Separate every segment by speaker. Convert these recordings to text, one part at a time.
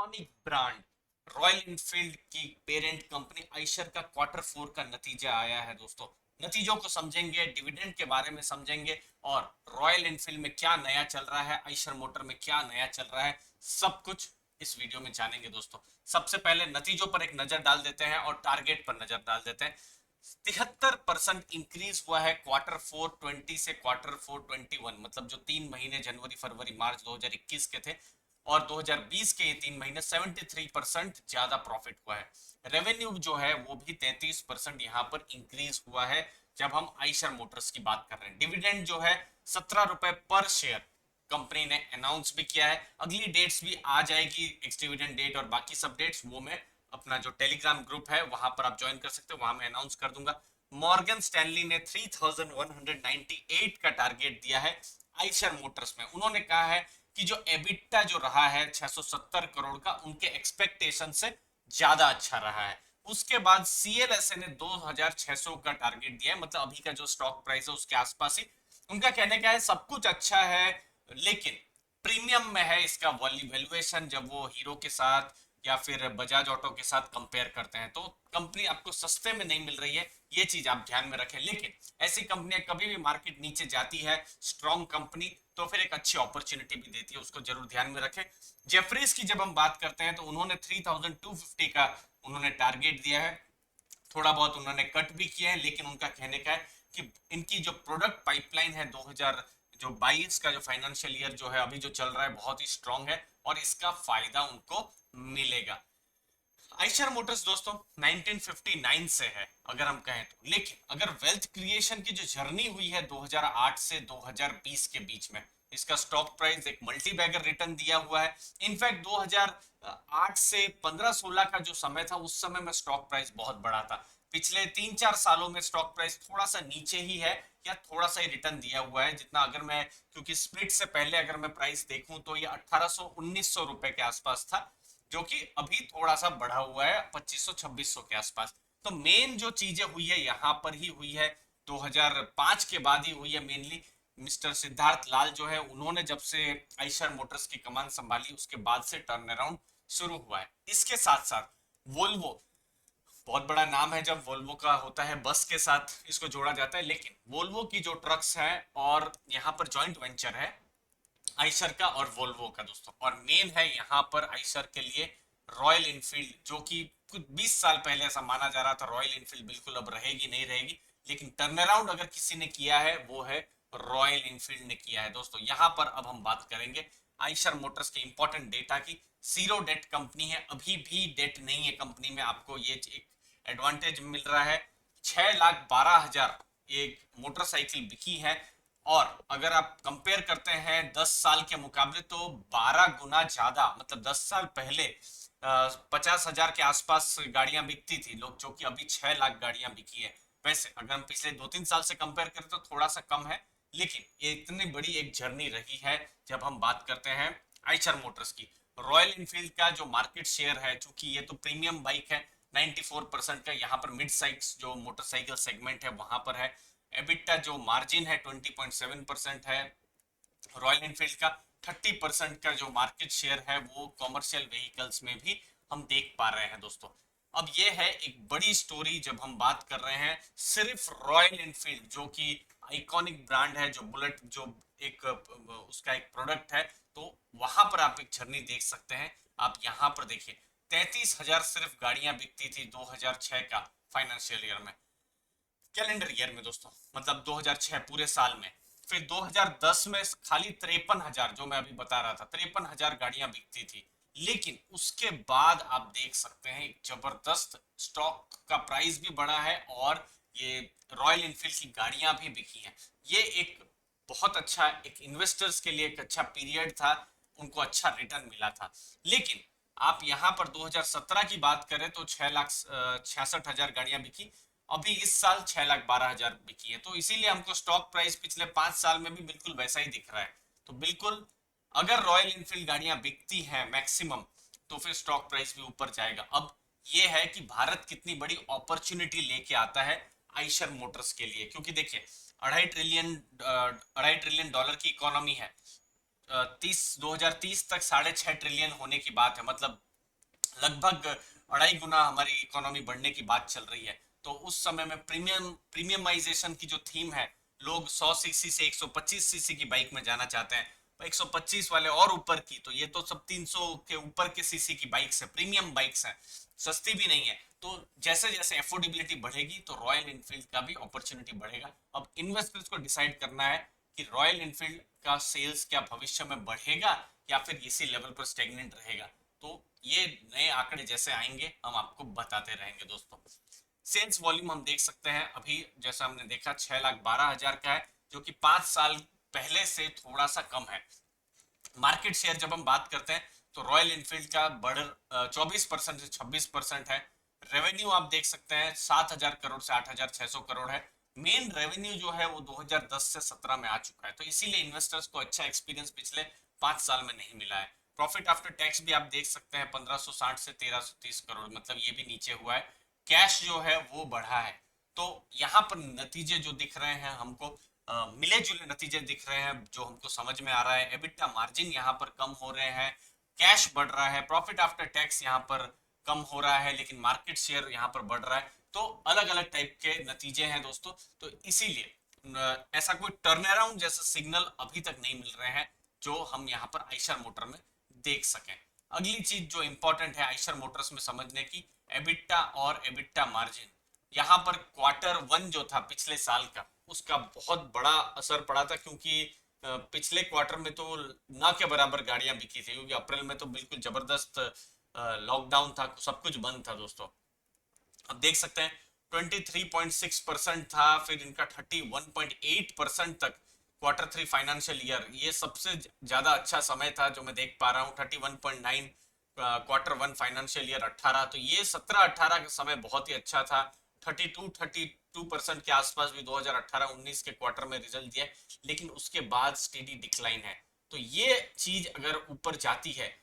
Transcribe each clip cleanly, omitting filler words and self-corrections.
Speaker 1: Iconic brand royal Enfield की parent company Eicher का quarter 4 का नतीजा आया है दोस्तों। नतीजों को समझेंगे, डिविडेंड के बारे में समझेंगे और रॉयल इनफील्ड में क्या नया चल रहा है, आइशर मोटर में क्या नया चल रहा है, सब कुछ इस वीडियो में जानेंगे दोस्तों। सबसे पहले नतीजों पर एक नजर डाल देते हैं और टारगेट पर नजर डाल देते हैं। 73% इंक्रीज हुआ है क्वार्टर 4 20 से क्वार्टर 4 21, मतलब जो 3 महीने जनवरी फरवरी मार्च 2021 के थे और 2020 के ये 3 महीने 73% ज्यादा प्रॉफिट हुआ है। रेवेन्यू जो है वो भी 33% यहाँ पर इंक्रीज हुआ है जब हम आइशर मोटर्स की बात कर रहे हैं। डिविडेंड जो है 17 रुपए पर शेयर कंपनी ने अनाउंस भी किया है। अगली डेट्स भी आ जाएगी, एक्स डिविडेंड डेट और बाकी सब डेट्स, वो मैं अपना जो टेलीग्राम ग्रुप है वहां पर आप ज्वाइन कर सकते हो, वहां मैं अनाउंस कर दूंगा। मॉर्गन स्टैनली ने 3198 का टारगेट दिया है आइशर मोटर्स में। उन्होंने कहा है कि जो एबिटा जो रहा है 670 करोड़ का, उनके एक्सपेक्टेशन से ज्यादा अच्छा रहा है। उसके बाद सीएलएसए ने 2600 का टारगेट दिया है, मतलब अभी का जो स्टॉक प्राइस है उसके आसपास ही। उनका कहने का है सब कुछ अच्छा है लेकिन प्रीमियम में है इसका वैल्यूएशन। जब वो हीरो के साथ या फिर बजाज ऑटो के साथ कंपेयर करते हैं तो कंपनी आपको सस्ते में नहीं मिल रही है, ये चीज आप ध्यान में रखें। लेकिन ऐसी कंपनियां कभी भी मार्केट नीचे जाती है, स्ट्रॉन्ग कंपनी, तो फिर एक अच्छी अपॉर्चुनिटी भी देती है, उसको जरूर ध्यान में रखें। जेफरीज की जब हम बात करते हैं तो उन्होंने 3250 का उन्होंने टारगेट दिया है। थोड़ा बहुत उन्होंने कट भी किया है लेकिन उनका कहने का है कि इनकी जो प्रोडक्ट पाइपलाइन है 2022 का जो फाइनेंशियल ईयर जो है अभी जो चल रहा है बहुत ही स्ट्रांग है और इसका फायदा उनको मिलेगा। आइशर मोटर्स दोस्तों 1959 से है अगर हम कहें तो, लेकिन अगर वेल्थ क्रिएशन की जो जर्नी हुई है 2008 से 2020 के बीच में, इसका स्टॉक प्राइस एक मल्टी बैगर रिटर्न दिया हुआ है। इनफैक्ट 2008 से 15-16 का जो समय था उस समय में स्टॉक प्राइस बहुत बड़ा था। पिछले 3-4 सालों में स्टॉक प्राइस थोड़ा सा नीचे ही है या थोड़ा सा ही रिटर्न दिया हुआ है जितना, अगर मैं क्योंकि स्प्लिट से पहले अगर मैं प्राइस देखूं तो ये 1800-1900 रुपए के आसपास था, जो कि अभी थोड़ा सा बढ़ा हुआ है 2500-2600 के आसपास। तो मेन जो चीजें हुई है यहाँ पर ही हुई है, 2005 के बाद ही हुई है मेनली। मिस्टर सिद्धार्थ लाल जो है उन्होंने जब से आइशर मोटर्स की कमान संभाली उसके बाद से टर्न अराउंड शुरू हुआ है। इसके साथ साथ वोल्वो, बहुत बड़ा नाम है जब वोल्वो का होता है, बस के साथ इसको जोड़ा जाता है, लेकिन वोल्वो की जो ट्रक्स हैं और यहाँ पर जॉइंट वेंचर है आइशर का और वोल्वो का दोस्तों, और मेन है यहाँ पर आइशर के लिए रॉयल इनफील्ड, जो कि कुछ 20 साल पहले ऐसा माना जा रहा था रॉयल इनफील्ड बिल्कुल अब रहेगी नहीं रहेगी, लेकिन टर्न अराउंड अगर किसी ने किया है वो है रॉयल इनफील्ड ने किया है दोस्तों। यहाँ पर अब हम बात करेंगे आइशर मोटर्स के इंपॉर्टेंट डेटा की। जीरो डेट कंपनी है, अभी भी डेट नहीं है कंपनी में, आपको ये एक एडवांटेज मिल रहा है। 6,12,000 एक मोटरसाइकिल बिकी है और अगर आप कंपेयर करते हैं 10 साल के मुकाबले तो 12 गुना ज्यादा, मतलब 10 साल पहले 50,000 के आसपास गाड़ियां बिकती थी लोग, जो कि अभी 6 लाख गाड़ियां बिकी है। वैसे अगर हम पिछले 2-3 साल से कंपेयर करें तो थोड़ा सा कम है, लेकिन ये इतनी बड़ी एक जर्नी रही है जब हम बात करते हैं आइचर मोटर्स की। रॉयल इनफील्ड का जो मार्केट शेयर है, चूंकि ये तो प्रीमियम बाइक है, 94% का यहाँ पर मिड साइज जो मोटरसाइकिल सेगमेंट है वहां पर है। एबिटा जो मार्जिन है 20.7% है। रॉयल एनफील्ड का 30% का जो मार्केट शेयर है वो कॉमर्शियल व्हीकल्स में भी हम देख पा रहे हैं दोस्तों। अब ये है एक बड़ी स्टोरी जब हम बात कर रहे हैं सिर्फ रॉयल एनफील्ड, जो कि आइकॉनिक ब्रांड है, जो बुलेट जो एक उसका एक प्रोडक्ट है, तो वहां पर आप एक जर्नी देख सकते हैं। आप यहाँ पर देखिए 33,000 सिर्फ गाड़ियां बिकती थी 2006 का फाइनेंशियल ईयर में, कैलेंडर ईयर में दोस्तों, मतलब 2006 पूरे साल में। फिर 2010 में खाली 53,000, जो मैं अभी बता रहा था 53,000 गाड़ियां बिकती थी। लेकिन उसके बाद आप देख सकते हैं एक जबरदस्त स्टॉक का प्राइस भी बढ़ा है और ये रॉयल इनफील्ड की गाड़ियां भी बिकी हैं। ये एक बहुत अच्छा, एक इन्वेस्टर्स के लिए एक अच्छा पीरियड था, उनको अच्छा रिटर्न मिला था। लेकिन आप यहाँ पर 2017 की बात करें तो 6,66,000 गाड़ियां बिकी, अभी इस साल 6,12,000 बिकी है। तो इसीलिए हमको स्टॉक प्राइस पिछले 5 साल में भी बिल्कुल वैसा ही दिख रहा है। तो बिल्कुल अगर रॉयल इनफील्ड गाड़ियां बिकती हैं मैक्सिमम तो फिर स्टॉक प्राइस भी ऊपर जाएगा। अब ये है कि भारत कितनी बड़ी अपॉर्चुनिटी लेके आता है आइशर मोटर्स के लिए, क्योंकि देखिए 2.5 ट्रिलियन डॉलर की इकोनॉमी है। 2030 तक 6.5 ट्रिलियन होने की बात है, मतलब लगभग 2.5 गुना हमारी इकोनॉमी बढ़ने की बात चल रही है। तो उस समय में प्रीमियमाइजेशन की जो थीम है, लोग 100 सीसी से 125 सीसी की बाइक में जाना चाहते हैं, 125 वाले और ऊपर की, तो ये तो सब 300 के ऊपर के सीसी की बाइक्स है, प्रीमियम बाइक्स हैं, सस्ती भी नहीं है। तो जैसे जैसे अफोर्डेबिलिटी बढ़ेगी तो रॉयल इनफील्ड का भी अपॉर्चुनिटी बढ़ेगा। अब इन्वेस्टर्स को डिसाइड करना है कि रॉयल इनफील्ड का सेल्स क्या भविष्य में बढ़ेगा या फिर इसी लेवल पर स्टेगनेंट रहेगा। तो ये नए आंकड़े जैसे आएंगे हम आपको बताते रहेंगे दोस्तों। सेल्स वॉल्यूम हम देख सकते हैं, अभी जैसा हमने देखा 6,12,000 का है, जो कि 5 साल पहले से थोड़ा सा कम है। मार्केट शेयर जब हम बात करते हैं तो रॉयल इनफील्ड का बढ़ 24% से 26% है। रेवेन्यू आप देख सकते हैं 7,000 करोड़ से 8,600 करोड़ है। मेन रेवेन्यू जो है वो 2010 से 17 में आ चुका है, तो इसीलिए इन्वेस्टर्स को अच्छा एक्सपीरियंस पिछले 5 साल में नहीं मिला है। प्रॉफिट आफ्टर टैक्स भी आप देख सकते हैं 1560 से 1330 करोड़, मतलब ये भी नीचे हुआ है। कैश जो है वो बढ़ा है। तो यहाँ पर नतीजे जो दिख रहे हैं हमको, मिले जुले नतीजे दिख रहे हैं जो हमको समझ में आ रहा है। एबिटा मार्जिन यहाँ पर कम हो रहे हैं, कैश बढ़ रहा है, प्रॉफिट आफ्टर टैक्स यहाँ पर कम हो रहा है, लेकिन मार्केट शेयर यहाँ पर बढ़ रहा है। तो अलग अलग टाइप के नतीजे हैं दोस्तों। तो इसीलिए ऐसा कोई टर्न अराउंड जैसा सिग्नल अभी तक नहीं मिल रहे हैं जो हम यहाँ पर आइशर मोटर में देख सकें। अगली चीज जो इंपॉर्टेंट है आइशर मोटर्स में समझने की, एबिटा और एबिटा मार्जिन। यहाँ पर Q1 जो था पिछले साल का, उसका बहुत बड़ा असर पड़ा था, क्योंकि पिछले क्वार्टर में तो ना के बराबर गाड़ियां बिकी थी, क्योंकि अप्रैल में तो बिल्कुल जबरदस्त लॉकडाउन था, सब कुछ बंद था दोस्तों। अब देख सकते हैं 23.6% था, फिर इनका 31.8% तक Q3 फाइनेंशियल ईयर, ये सबसे ज्यादा अच्छा समय था जो मैं देख पा रहा हूँ। 31.9 Q1 फाइनेंशियल ईयर 18, तो ये 17-18 का समय बहुत ही अच्छा था। 32% के आसपास भी 2018-19 के क्वार्टर में रिजल्ट दिया, लेकिन उसके बाद स्टेडी डिक्लाइन है। तो ये चीज अगर ऊपर जाती है,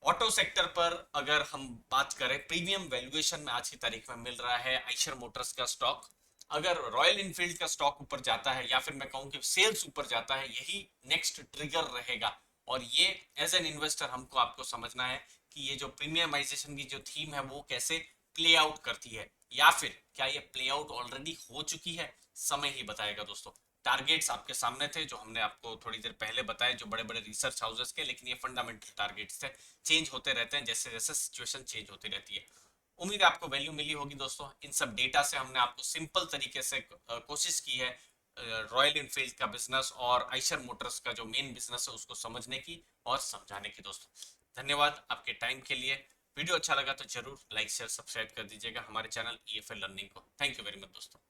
Speaker 1: ऑटो सेक्टर पर अगर हम बात करें, प्रीमियम वैल्यूएशन में आज की तारीख में मिल रहा है आइशर मोटर्स का स्टॉक। अगर रॉयल इनफील्ड का स्टॉक ऊपर जाता है या फिर मैं कहूं कि सेल्स ऊपर जाता है, यही नेक्स्ट ट्रिगर रहेगा। और ये एज एन इन्वेस्टर हमको आपको समझना है कि ये जो प्रीमियमाइजेशन की जो थीम है वो कैसे प्ले आउट करती है, या फिर क्या ये प्ले आउट ऑलरेडी हो चुकी है, समय ही बताएगा दोस्तों। टारगेट्स आपके सामने थे जो हमने आपको थोड़ी देर पहले बताए, जो बड़े बड़े रिसर्च हाउसेस के, लेकिन ये फंडामेंटल टारगेट्स थे, चेंज होते रहते हैं जैसे जैसे सिचुएशन चेंज होती रहती है। उम्मीद है आपको वैल्यू मिली होगी दोस्तों। इन सब डेटा से हमने आपको सिंपल तरीके से कोशिश की है रॉयल इनफील्ड का बिजनेस और आइशर मोटर्स का जो मेन बिजनेस है उसको समझने की और समझाने की दोस्तों। धन्यवाद आपके टाइम के लिए। वीडियो अच्छा लगा तो जरूर लाइक शेयर सब्सक्राइब कर दीजिएगा हमारे चैनल EFL लर्निंग को। थैंक यू वेरी मच दोस्तों।